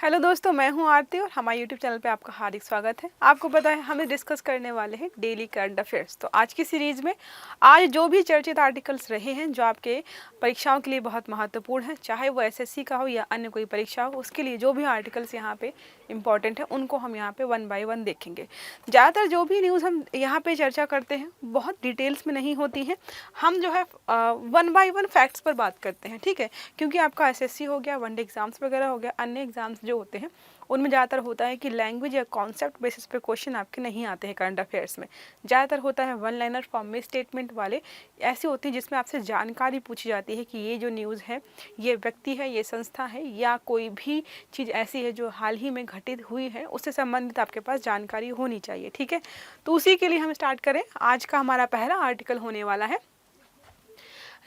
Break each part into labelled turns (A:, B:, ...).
A: Hello दोस्तों, मैं हूं आरती और हमारे यूट्यूब चैनल पे आपका हार्दिक स्वागत है। आपको पता है हम डिस्कस करने वाले हैं डेली करंट अफेयर्स। तो आज की सीरीज में आज जो भी चर्चित आर्टिकल्स रहे हैं जो आपके परीक्षाओं के लिए बहुत महत्वपूर्ण है, चाहे वो एसएससी का हो या अन्य कोई परीक्षा हो, उसके लिए जो भी आर्टिकल्स यहाँ पे इंपॉर्टेंट है उनको हम यहाँ पे वन बाय वन देखेंगे। ज़्यादातर जो भी न्यूज़ हम यहाँ पे चर्चा करते हैं बहुत डिटेल्स में नहीं होती हैं, हम जो है वन बाय वन फैक्ट्स पर बात करते हैं, ठीक है। क्योंकि आपका एसएससी हो गया, वनडे एग्जाम्स वगैरह हो गया, अन्य एग्जाम्स जो होते हैं उनमें ज़्यादातर होता है कि लैंग्वेज या कॉन्सेप्ट बेसिस पे क्वेश्चन आपके नहीं आते हैं करंट अफेयर्स में। ज़्यादातर होता है वन लाइनर फॉर्म में स्टेटमेंट वाले, ऐसी होती है जिसमें आपसे जानकारी पूछी जाती है कि ये जो न्यूज़ है, ये व्यक्ति है, ये संस्था है या कोई भी चीज़ ऐसी है जो हाल ही में घटित हुई है, उससे संबंधित आपके पास जानकारी होनी चाहिए, ठीक है। तो उसी के लिए हम स्टार्ट करें। आज का हमारा पहला आर्टिकल होने वाला है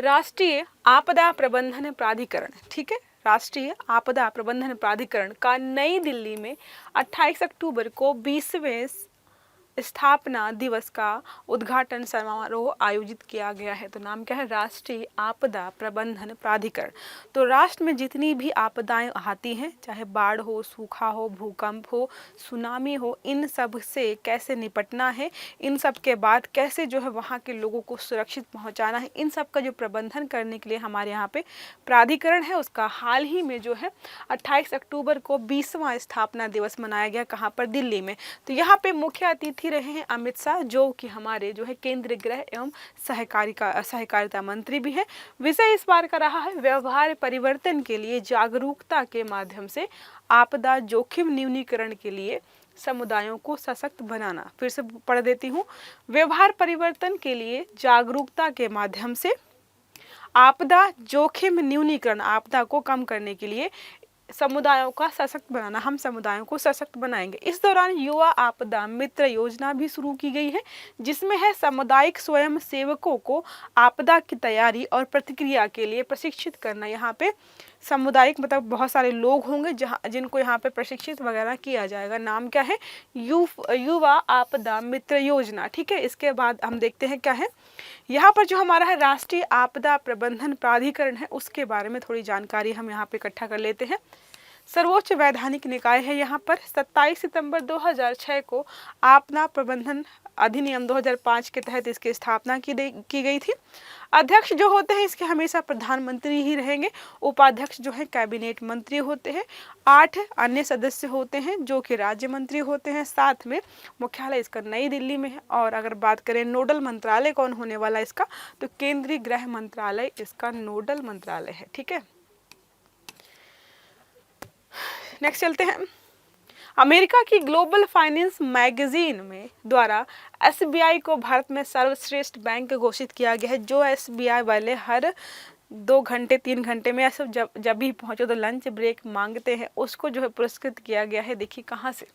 A: राष्ट्रीय आपदा प्रबंधन प्राधिकरण, ठीक है। राष्ट्रीय आपदा प्रबंधन प्राधिकरण का नई दिल्ली में 28 अक्टूबर को 20वें स्थापना दिवस का उद्घाटन समारोह आयोजित किया गया है। तो नाम क्या है? राष्ट्रीय आपदा प्रबंधन प्राधिकरण। तो राष्ट्र में जितनी भी आपदाएं आती हैं, चाहे बाढ़ हो, सूखा हो, भूकंप हो, सुनामी हो, इन सब से कैसे निपटना है, इन सब के बाद कैसे जो है वहाँ के लोगों को सुरक्षित पहुँचाना है, इन सब का जो प्रबंधन करने के लिए हमारे यहाँ पे प्राधिकरण है, उसका हाल ही में जो है 28 अक्टूबर को 20वां स्थापना दिवस मनाया गया। कहाँ पर? दिल्ली में। तो यहाँ पे मुख्य अतिथि रहे हैं अमित शाह, जो कि हमारे जो है केंद्रीय गृह एवं सहकारिता मंत्री भी हैं। विषय इस बार का रहा है व्यवहार परिवर्तन के लिए जागरूकता के माध्यम से आपदा जोखिम न्यूनीकरण के लिए समुदायों को सशक्त बनाना। फिर से पढ़ देती हूँ। व्यवहार परिवर्तन के लिए जागरूकता के माध्यम से आपदा जोखिम न्यूनीकरण, आपदा को कम करने के लिए समुदायों का सशक्त बनाना, हम समुदायों को सशक्त बनाएंगे। इस दौरान युवा आपदा मित्र योजना भी शुरू की गई है, जिसमें है सामुदायिक स्वयं सेवकों को आपदा की तैयारी और प्रतिक्रिया के लिए प्रशिक्षित करना। यहाँ पे सामुदायिक मतलब बहुत सारे लोग होंगे जिनको यहाँ पे प्रशिक्षित वगैरह किया जाएगा। नाम क्या है? युवा आपदा मित्र योजना, ठीक है। इसके बाद हम देखते हैं क्या है यहाँ पर जो हमारा है राष्ट्रीय आपदा प्रबंधन प्राधिकरण है, उसके बारे में थोड़ी जानकारी हम यहाँ पे इकट्ठा कर लेते हैं। सर्वोच्च वैधानिक निकाय है यहाँ पर। 27 सितंबर 2006 को आपदा प्रबंधन अधिनियम 2005 के तहत इसकी स्थापना की गई थी। अध्यक्ष जो होते हैं इसके हमेशा प्रधानमंत्री ही रहेंगे। उपाध्यक्ष जो है कैबिनेट मंत्री होते हैं। 8 अन्य सदस्य होते हैं जो कि राज्य मंत्री होते हैं। साथ में मुख्यालय इसका नई दिल्ली में है। और अगर बात करें नोडल मंत्रालय कौन होने वाला है इसका, तो केंद्रीय गृह मंत्रालय इसका नोडल मंत्रालय है, ठीक है। नेक्स्ट चलते हैं। अमेरिका की ग्लोबल फाइनेंस मैगजीन में द्वारा एसबीआई को भारत में सर्वश्रेष्ठ बैंक घोषित किया गया है। जो एसबीआई वाले हर 2 घंटे 3 घंटे में ऐसा जब भी पहुंचो तो लंच ब्रेक मांगते हैं, उसको जो है पुरस्कृत किया गया है। देखिए कहाँ से,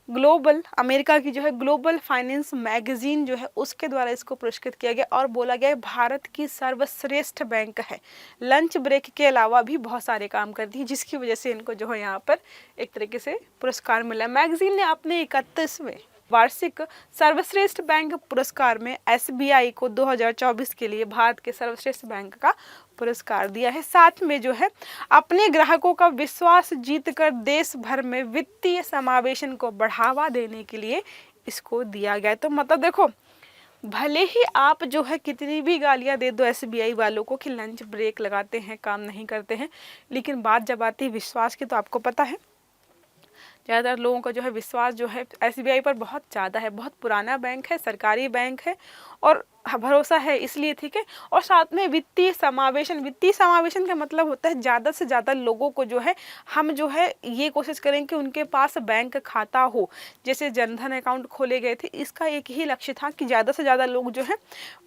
A: ग्लोबल, अमेरिका की जो है ग्लोबल फाइनेंस मैगजीन जो है उसके द्वारा इसको पुरस्कृत किया गया और बोला गया है भारत की सर्वश्रेष्ठ बैंक है। लंच ब्रेक के अलावा भी बहुत सारे काम करती है, जिसकी वजह से इनको जो है यहाँ पर एक तरीके से पुरस्कार मिला। मैगजीन ने अपने 31वें वार्षिक सर्वश्रेष्ठ बैंक पुरस्कार में एसबीआई को 2024 के लिए भारत के सर्वश्रेष्ठ बैंक का पुरस्कार दिया है। साथ में जो है अपने ग्राहकों का विश्वास जीतकर देश भर में वित्तीय समावेशन को बढ़ावा देने के लिए इसको दिया गया है। तो मतलब देखो, भले ही आप जो है कितनी भी गालियां दे दो एसबीआई वालों को कि लंच ब्रेक लगाते हैं, काम नहीं करते हैं, लेकिन बात जब आती है विश्वास की, तो आपको पता है ज़्यादातर लोगों का जो है विश्वास जो है एसबीआई पर बहुत ज़्यादा है। बहुत पुराना बैंक है, सरकारी बैंक है और भरोसा है इसलिए, ठीक है। और साथ में वित्तीय समावेशन का मतलब होता है ज़्यादा से ज़्यादा लोगों को जो है हम जो है ये कोशिश करें कि उनके पास बैंक खाता हो। जैसे जनधन अकाउंट खोले गए थे, इसका एक ही लक्ष्य था कि ज़्यादा से ज़्यादा लोग जो है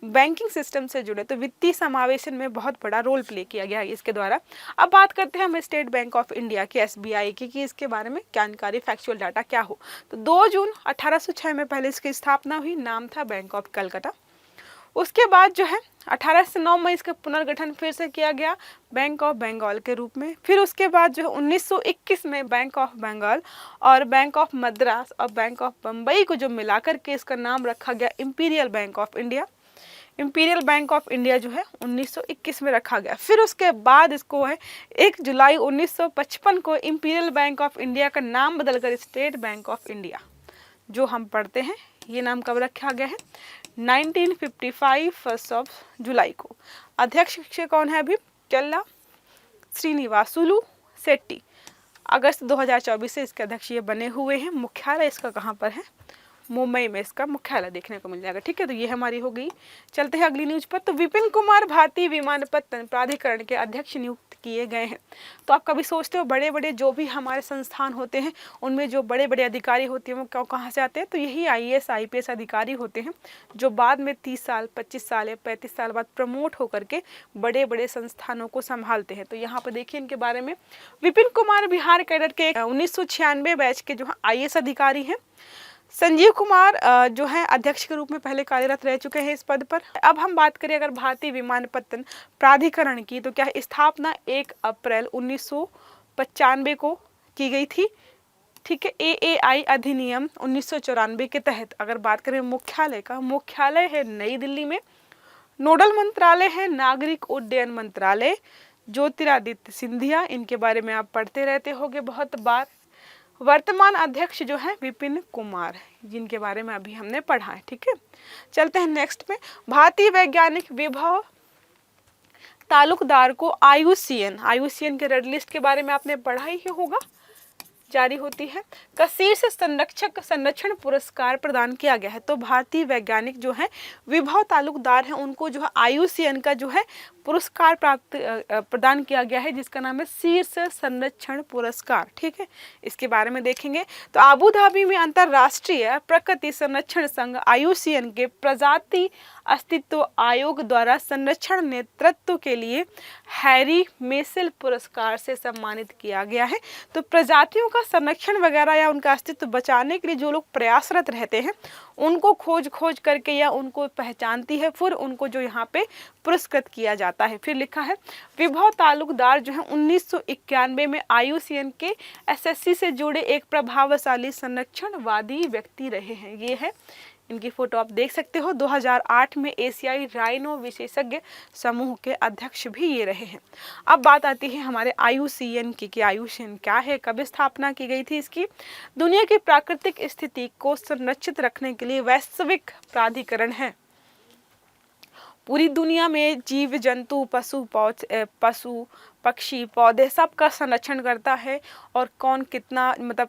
A: बैंकिंग सिस्टम से जुड़े। तो वित्तीय समावेशन में बहुत बड़ा रोल प्ले किया गया है इसके द्वारा। अब बात करते हैं हम स्टेट बैंक ऑफ इंडिया की, एसबीआई की, कि इसके बारे में जानकारी फैक्चुअल डाटा क्या हो। तो 2 जून 1806 में पहले इसकी स्थापना हुई, नाम था बैंक ऑफ कलकत्ता। उसके बाद जो है 1809 में इसका पुनर्गठन फिर से किया गया बैंक ऑफ बंगाल के रूप में। फिर उसके बाद जो है 1921 में बैंक ऑफ बंगाल और बैंक ऑफ मद्रास और बैंक ऑफ बम्बई को जो मिलाकर के इसका नाम रखा गया imperial bank of India. Imperial bank of India जो है 1921 में रखा गया। फिर उसके बाद इसको है 1 जुलाई 1955 को इंपीरियल बैंक ऑफ इंडिया का नाम बदलकर स्टेट बैंक ऑफ इंडिया जो हम पढ़ते हैं, ये नाम कब रखा गया है? 1955 1 जुलाई को। अध्यक्ष कौन है अभी? चल्ला श्रीनिवासुलु शेट्टी। अगस्त 2024 से इसके अध्यक्ष ये बने हुए हैं। मुख्यालय इसका कहाँ पर है? मुंबई में इसका मुख्यालय देखने को मिल जाएगा। ठीक है, तो ये हमारी हो गई। चलते हैं अगली न्यूज पर। तो विपिन कुमार भारतीय विमानपत्तन प्राधिकरण के अध्यक्ष नियुक्त किए गए हैं। तो आप कभी सोचते हो बड़े बड़े जो भी हमारे संस्थान होते हैं उनमें जो बड़े बड़े अधिकारी होते हैं वो कहाँ से आते हैं? तो यही IAS IPS अधिकारी होते हैं जो बाद में 30 साल 25 साल या 35 साल बाद प्रमोट होकर के बड़े बड़े संस्थानों को संभालते हैं। तो यहाँ पर देखिए इनके बारे में। विपिन कुमार बिहार कैडर के 1996 बैच के जो है IAS अधिकारी हैं। संजीव कुमार जो है अध्यक्ष के रूप में पहले कार्यरत रह चुके हैं इस पद पर। अब हम बात करें अगर भारतीय विमानपत्तन प्राधिकरण की, तो क्या स्थापना 1 अप्रैल 1995 को की गई थी। ठीक है, AAI अधिनियम 1994 के तहत। अगर बात करें मुख्यालय का, मुख्यालय है नई दिल्ली में। नोडल मंत्रालय है नागरिक उड्डयन मंत्रालय। ज्योतिरादित्य सिंधिया, इनके बारे में आप पढ़ते रहते होंगे बहुत बार। वर्तमान अध्यक्ष जो है विपिन कुमार, जिनके बारे में अभी हमने पढ़ा है। ठीक है, चलते हैं नेक्स्ट में। भारतीय वैज्ञानिक विभव तालुकदार को IUCN के रेड लिस्ट के बारे में आपने पढ़ा ही होगा, जारी होती है। का शीर्ष संरक्षण पुरस्कार प्रदान किया गया है। तो भारतीय वैज्ञानिक जो है विभव तालुकदार हैं, उनको जो है IUCN का जो है पुरस्कार प्रदान किया गया है, जिसका नाम है शीर्ष संरक्षण पुरस्कार। ठीक है, इसके बारे में देखेंगे। तो आबू धाबी में अंतरराष्ट्रीय प्रकृति संरक्षण संघ IUCN के प्रजाति अस्तित्व आयोग द्वारा संरक्षण नेतृत्व के लिए हैरी मेसेल पुरस्कार से सम्मानित किया गया है। तो प्रजातियों का संरक्षण वगैरह या उनका अस्तित्व बचाने के लिए जो लोग प्रयासरत रहते हैं उनको खोज करके या उनको पहचानती है, फिर उनको जो यहाँ पे पुरस्कृत किया जाता है। फिर लिखा है विभव तालुकदार जो है 1991 में IUCN के SSC से जुड़े एक प्रभावशाली संरक्षणवादी व्यक्ति रहे हैं। ये है, इनकी फोटो आप देख सकते हो। 2008 में एशियाई राइनो विशेषज्ञ समूह के अध्यक्ष भी ये रहे हैं। अब बात आती है हमारे IUCN की कि IUCN क्या है, कब स्थापना की गई थी इसकी। दुनिया की प्राकृतिक स्थिति को संरक्षित रखने के लिए वैश्विक प्राधिकरण है। पूरी दुनिया में जीव जंतु पशु पक्षी पौधे सबका संरक्षण करता है, और कौन कितना मतलब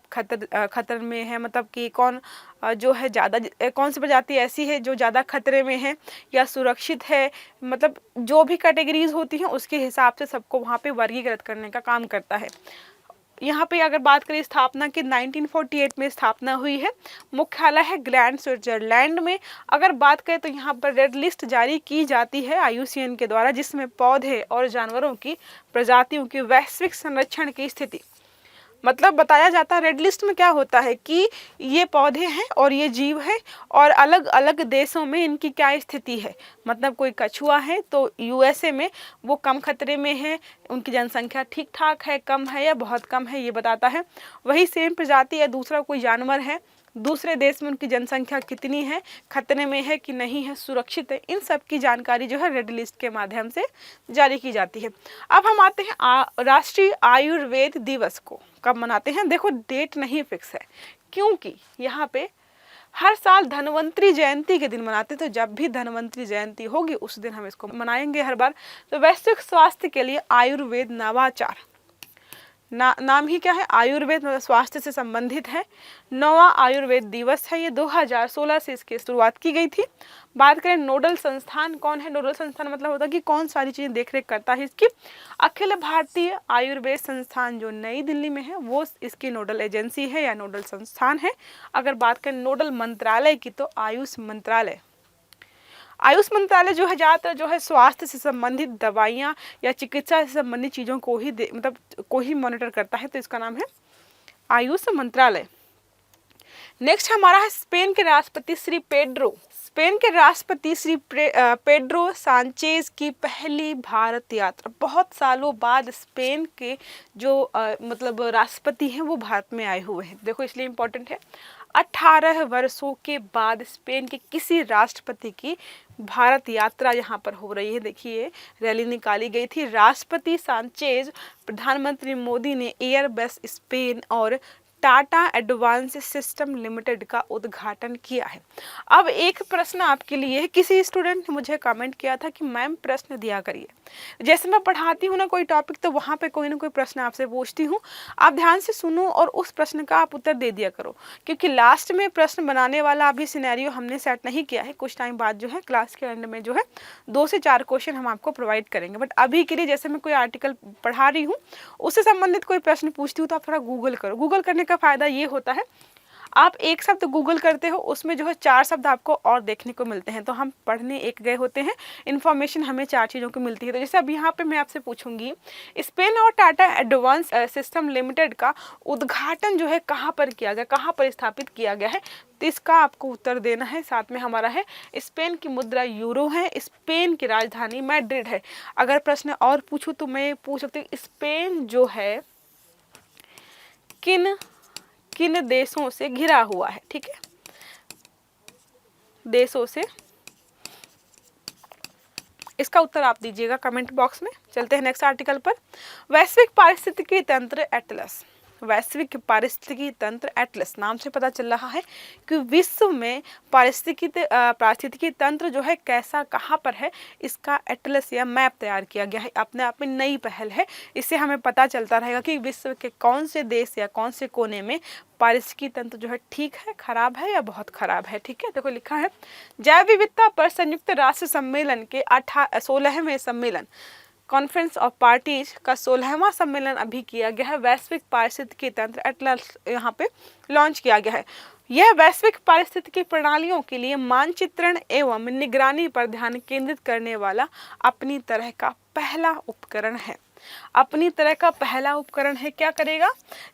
A: खतरे में है, मतलब कि कौन जो है ज़्यादा, कौन सी प्रजाति ऐसी है जो ज़्यादा खतरे में है या सुरक्षित है, मतलब जो भी कैटेगरीज होती हैं उसके हिसाब से सबको वहाँ पे वर्गीकृत करने का काम करता है। यहाँ पे अगर बात करें स्थापना की, 1948 में स्थापना हुई है। मुख्यालय है ग्लैंड स्विट्जरलैंड में। अगर बात करें तो यहाँ पर रेड लिस्ट जारी की जाती है IUCN के द्वारा, जिसमें पौधे और जानवरों की प्रजातियों की वैश्विक संरक्षण की स्थिति मतलब बताया जाता है। रेड लिस्ट में क्या होता है कि ये पौधे हैं और ये जीव है, और अलग अलग देशों में इनकी क्या स्थिति है। मतलब कोई कछुआ है तो USA में वो कम खतरे में है, उनकी जनसंख्या ठीक ठाक है, कम है या बहुत कम है, ये बताता है। वही सेम प्रजाति या दूसरा कोई जानवर है, दूसरे देश में उनकी जनसंख्या कितनी है, खतरे में है कि नहीं है, सुरक्षित है, इन सब की जानकारी जो है रेड लिस्ट के माध्यम से जारी की जाती है। अब हम आते हैं राष्ट्रीय आयुर्वेद दिवस को कब मनाते हैं। देखो डेट नहीं फिक्स है, क्योंकि यहाँ पे हर साल धन्वंतरी जयंती के दिन मनाते हैं। तो जब भी धन्वंतरी जयंती होगी उस दिन हम इसको मनाएंगे हर बार। तो वैश्विक स्वास्थ्य के लिए आयुर्वेद नवाचार नाम ही क्या है, आयुर्वेद मतलब स्वास्थ्य से संबंधित है। 9वां आयुर्वेद दिवस है, ये 2016 से इसकी शुरुआत की गई थी। बात करें नोडल संस्थान कौन है, नोडल संस्थान मतलब होता है कि कौन सारी चीजें देखरेख करता है इसकी। अखिल भारतीय आयुर्वेद संस्थान जो नई दिल्ली में है वो इसकी नोडल एजेंसी है या नोडल संस्थान है। अगर बात करें नोडल मंत्रालय की तो आयुष मंत्रालय जो है ज़्यादातर जो है स्वास्थ्य से संबंधित दवाइयाँ या चिकित्सा से संबंधित चीज़ों को ही मॉनिटर करता है, तो इसका नाम है आयुष मंत्रालय। नेक्स्ट हमारा है स्पेन के राष्ट्रपति श्री पेड्रो स्पेन के राष्ट्रपति श्री पेड्रो सांचेज की पहली भारत यात्रा। बहुत सालों बाद स्पेन के जो मतलब राष्ट्रपति हैं वो भारत में आए हुए हैं। देखो इसलिए इम्पोर्टेंट है, 18 वर्षों के बाद स्पेन के किसी राष्ट्रपति की भारत यात्रा यहाँ पर हो रही है। देखिए रैली निकाली गई थी। राष्ट्रपति सांचेज, प्रधानमंत्री मोदी ने एयरबस स्पेन और टाटा एडवांस सिस्टम लिमिटेड का उद्घाटन किया है। अब एक प्रश्न आपके लिए है, किसी स्टूडेंट ने मुझे कमेंट किया था कि मैम प्रश्न दिया करिए। जैसे मैं पढ़ाती हूँ ना कोई टॉपिक, तो वहाँ पे कोई ना कोई प्रश्न आपसे पूछती हूँ, आप ध्यान से सुनो और उस प्रश्न का आप उत्तर दे दिया करो, क्योंकि लास्ट में प्रश्न बनाने वाला अभी सिनेरियो हमने सेट नहीं किया है। कुछ टाइम बाद जो है क्लास के एंड में जो है 2 से 4 क्वेश्चन हम आपको प्रोवाइड करेंगे। बट अभी के लिए जैसे मैं कोई आर्टिकल पढ़ा रही हूँ, उससे संबंधित कोई प्रश्न पूछती हूँ तो आप थोड़ा गूगल करो। गूगल करने का फायदा ये होता है, आप एक शब्द गूगल करते हो, उसमें जो है 4 शब्द आपको और देखने को मिलते हैं। तो हम पढ़ने एक गए होते हैं, इन्फॉर्मेशन हमें 4 चीज़ों की मिलती है। तो जैसे अब यहाँ पे मैं आपसे पूछूंगी, स्पेन और टाटा एडवांस सिस्टम लिमिटेड का उद्घाटन जो है कहाँ पर किया गया, कहाँ पर स्थापित किया गया है, तो इसका आपको उत्तर देना है। साथ में हमारा है स्पेन की मुद्रा यूरो है, स्पेन की राजधानी मैड्रिड है। अगर प्रश्न और पूछूं तो मैं पूछ सकती हूँ, स्पेन जो है किन किन देशों से घिरा हुआ है। ठीक है, देशों से, इसका उत्तर आप दीजिएगा कमेंट बॉक्स में। चलते हैं नेक्स्ट आर्टिकल पर। वैश्विक पारिस्थितिकी तंत्र एटलस। वैश्विक पारिस्थितिकी तंत्र एटलस नाम से पता चल रहा है कि विश्व में पारिस्थितिकी तंत्र जो है कैसा, कहाँ पर है, इसका एटलस या मैप तैयार किया गया है। अपने आप में नई पहल है, इससे हमें पता चलता रहेगा कि विश्व के कौन से देश या कौन से कोने में पारिस्थितिकी तंत्र जो है ठीक है, खराब है या बहुत खराब है। ठीक है, देखो लिखा है, जैव विविधता पर संयुक्त राष्ट्र सम्मेलन के 16वें सम्मेलन, कॉन्फ्रेंस ऑफ पार्टीज का 16वां सम्मेलन अभी किया गया है। वैश्विक पारिस्थितिकी तंत्र एटलस यहाँ पे लॉन्च किया गया है। यह वैश्विक पारिस्थितिकी प्रणालियों के लिए मानचित्रण एवं निगरानी पर ध्यान केंद्रित करने वाला अपनी तरह का पहला उपकरण है। अपनी तरह का पहला उपकरण है। क्या करेगा,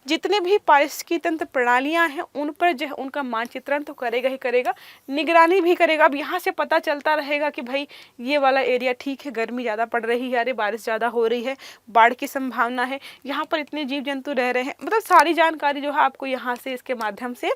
A: जितने भी पारिस्थितिकी तंत्र प्रणालियां हैं उन पर जो है उनका मानचित्रण तो करेगा ही करेगा, निगरानी भी करेगा। अब यहाँ से पता चलता रहेगा कि भाई ये वाला एरिया ठीक है, गर्मी ज़्यादा पड़ रही है, अरे बारिश ज़्यादा हो रही है, बाढ़ की संभावना है, यहाँ पर इतने जीव जंतु रह रहे हैं, मतलब सारी जानकारी जो है आपको यहाँ से इसके माध्यम से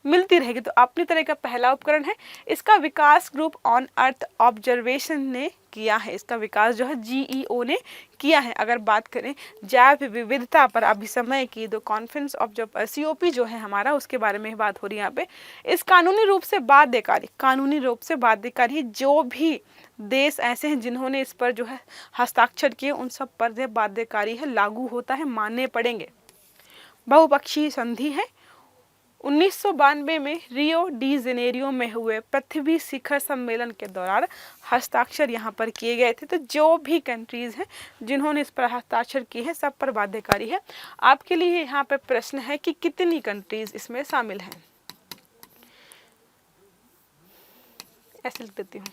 A: मिलती रहेगी। तो अपनी तरह का पहला उपकरण है। इसका विकास ग्रुप ऑन अर्थ ऑब्जर्वेशन ने किया है। इसका विकास जो है GEO ने किया है। अगर बात करें जैव विविधता पर अभी समय की, तो कॉन्फ्रेंस ऑफ जो COP जो है हमारा, उसके बारे में बात हो रही है यहाँ पे। इस कानूनी रूप से बाध्यकारी जो भी देश ऐसे हैं जिन्होंने इस पर जो है हस्ताक्षर किए, उन सब पर बाध्यकारी है, लागू होता है, मानने पड़ेंगे। बहुपक्षीय संधि है। 1992 में रियो डी जेनेरियो में हुए पृथ्वी शिखर सम्मेलन के दौरान हस्ताक्षर यहाँ पर किए गए थे। तो जो भी कंट्रीज हैं जिन्होंने इस पर हस्ताक्षर किए हैं सब पर बाध्यकारी है। आपके लिए यहाँ पे प्रश्न है कि कितनी कंट्रीज इसमें शामिल हैं। ऐसे लिख देती हूँ,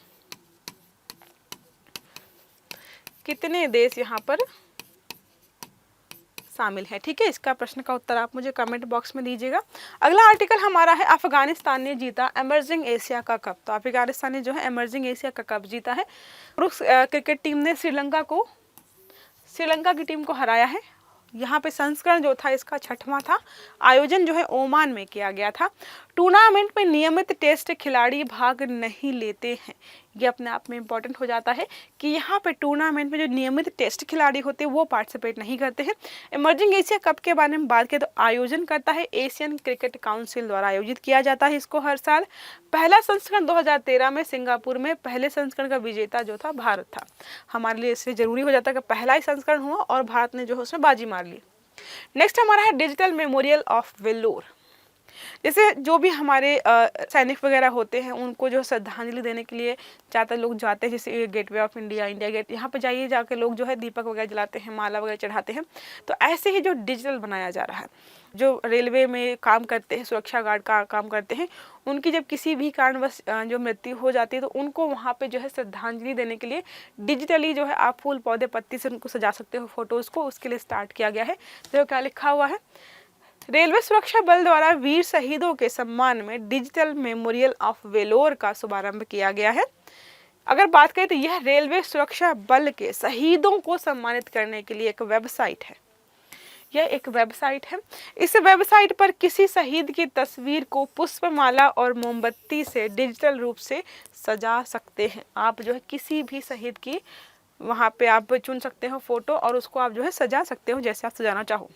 A: कितने देश यहाँ पर शामिल है। ठीक है, इसका प्रश्न का उत्तर आप मुझे कमेंट बॉक्स में दीजिएगा। अगला आर्टिकल हमारा है, अफगानिस्तान ने जीता इमर्जिंग एशिया का कप। तो अफगानिस्तान ने जो है इमर्जिंग एशिया का कप जीता है। पुरुष क्रिकेट टीम ने श्रीलंका की टीम को हराया है। यहाँ पे संस्करण जो था इसका 6वां था। आयोजन जो है ओमान में किया गया था। टूर्नामेंट में नियमित टेस्ट खिलाड़ी भाग नहीं लेते हैं। ये अपने आप में इम्पोर्टेंट हो जाता है कि यहाँ पे टूर्नामेंट में जो नियमित टेस्ट खिलाड़ी होते हैं वो पार्टिसिपेट नहीं करते हैं। इमर्जिंग एशिया कप के बारे में बात करें तो आयोजन करता है एशियन क्रिकेट काउंसिल द्वारा आयोजित किया जाता है इसको हर साल। पहला संस्करण 2013 में सिंगापुर में, पहले संस्करण का विजेता जो था भारत था। हमारे लिए इससे जरूरी हो जाता है कि पहला ही संस्करण हुआ और भारत ने जो है उसमें बाजी मार ली। नेक्स्ट हमारा है डिजिटल मेमोरियल ऑफ वेल्लोर। जैसे जो भी हमारे सैनिक वगैरह होते हैं उनको जो श्रद्धांजलि देने के लिए ज़्यादातर लोग जाते हैं, जैसे gateway of India, India gate, यहाँ पे जाइए, जाके लोग जो है दीपक वगैरह जलाते हैं, माला वगैरह चढ़ाते हैं। तो ऐसे ही जो डिजिटल बनाया जा रहा है, जो रेलवे में काम करते हैं, सुरक्षा गार्ड का काम करते हैं, उनकी जब किसी भी कारणवश जो मृत्यु हो जाती है तो उनको वहाँ पे जो है श्रद्धांजलि देने के लिए डिजिटली जो है आप फूल पौधे पत्ती से उनको सजा सकते हो फोटोज़ को, उसके लिए स्टार्ट किया गया है। तो क्या लिखा हुआ है, रेलवे सुरक्षा बल द्वारा वीर शहीदों के सम्मान में डिजिटल मेमोरियल ऑफ वेलोर का शुभारंभ किया गया है। अगर बात करें तो यह रेलवे सुरक्षा बल के शहीदों को सम्मानित करने के लिए एक वेबसाइट है। यह एक वेबसाइट है। इस वेबसाइट पर किसी शहीद की तस्वीर को पुष्पमाला और मोमबत्ती से डिजिटल रूप से सजा सकते हैं। आप जो है किसी भी शहीद की वहाँ पे आप चुन सकते हो फोटो और उसको आप जो है सजा सकते हो जैसे आप सजाना चाहो।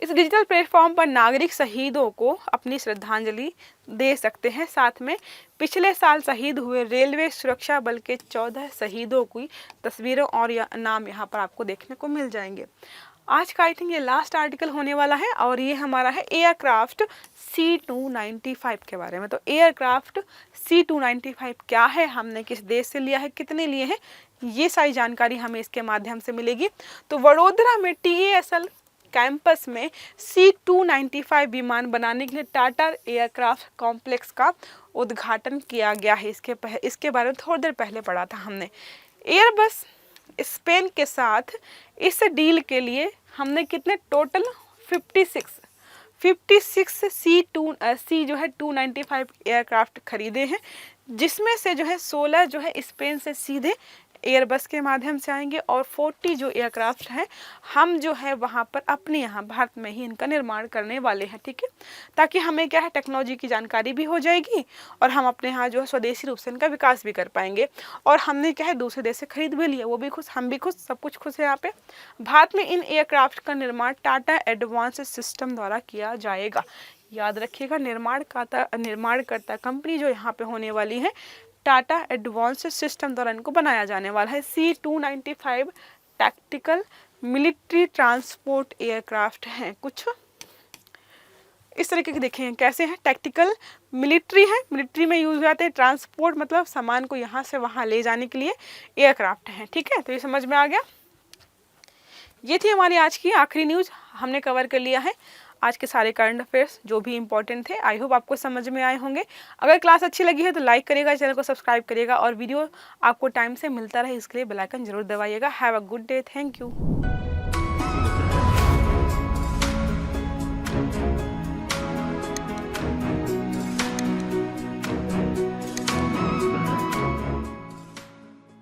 A: इस डिजिटल प्लेटफॉर्म पर नागरिक शहीदों को अपनी श्रद्धांजलि दे सकते हैं। साथ में पिछले साल शहीद हुए रेलवे सुरक्षा बल के 14 शहीदों की तस्वीरें और नाम यहाँ पर आपको देखने को मिल जाएंगे। आज का आई थिंक ये लास्ट आर्टिकल होने वाला है और ये हमारा है एयरक्राफ्ट C295 के बारे में। तो एयरक्राफ्ट C295 क्या है, हमने किस देश से लिया है, कितने लिए हैं, ये सारी जानकारी हमें इसके माध्यम से मिलेगी। तो वडोदरा में TASL कैंपस में C295 विमान बनाने के लिए टाटा एयरक्राफ्ट कॉम्प्लेक्स का उद्घाटन किया गया है। इसके बारे में थोड़ी देर पहले पढ़ा था हमने। एयरबस स्पेन के साथ इस डील के लिए हमने कितने टोटल 56 C जो है 295 एयरक्राफ्ट खरीदे हैं, जिसमें से जो है 16 जो है स्पेन से सीधे एयरबस के माध्यम से आएंगे और 40 जो एयरक्राफ्ट हैं हम जो है वहाँ पर अपने यहाँ भारत में ही इनका निर्माण करने वाले हैं। ठीक है, ताकि हमें क्या है टेक्नोलॉजी की जानकारी भी हो जाएगी और हम अपने यहाँ जो है स्वदेशी रूप से इनका विकास भी कर पाएंगे। और हमने क्या है दूसरे देश से खरीद भी लिया, वो भी खुश, हम भी खुश, सब कुछ खुश है। यहाँ पे भारत में इन एयरक्राफ्ट का निर्माण टाटा एडवांस सिस्टम द्वारा किया जाएगा। याद रखिएगा, निर्माणकर्ता कंपनी जो यहाँ पे होने वाली है टाटा एडवांस सिस्टम द्वारा इनको बनाया जाने वाला है। C295 tactical military transport aircraft हैं। कुछ इस तरीके के देखें कैसे हैं, टैक्टिकल मिलिट्री है, मिलिट्री में यूज होते हैं, ट्रांसपोर्ट मतलब सामान को यहाँ से वहाँ ले जाने के लिए एयरक्राफ्ट हैं। ठीक है, तो ये समझ में आ गया। ये थी हमारी आज की आखिरी न्यूज, हमने कवर कर लिया है आज के सारे करंट अफेयर्स जो भी इंपॉर्टेंट थे। आई होप आपको समझ में आए होंगे। अगर क्लास अच्छी लगी है तो लाइक करिएगा, चैनल को सब्सक्राइब करिएगा और वीडियो आपको टाइम से मिलता रहे इसके लिए बेल आइकन जरूर दबाइएगा। Have a good day, thank you.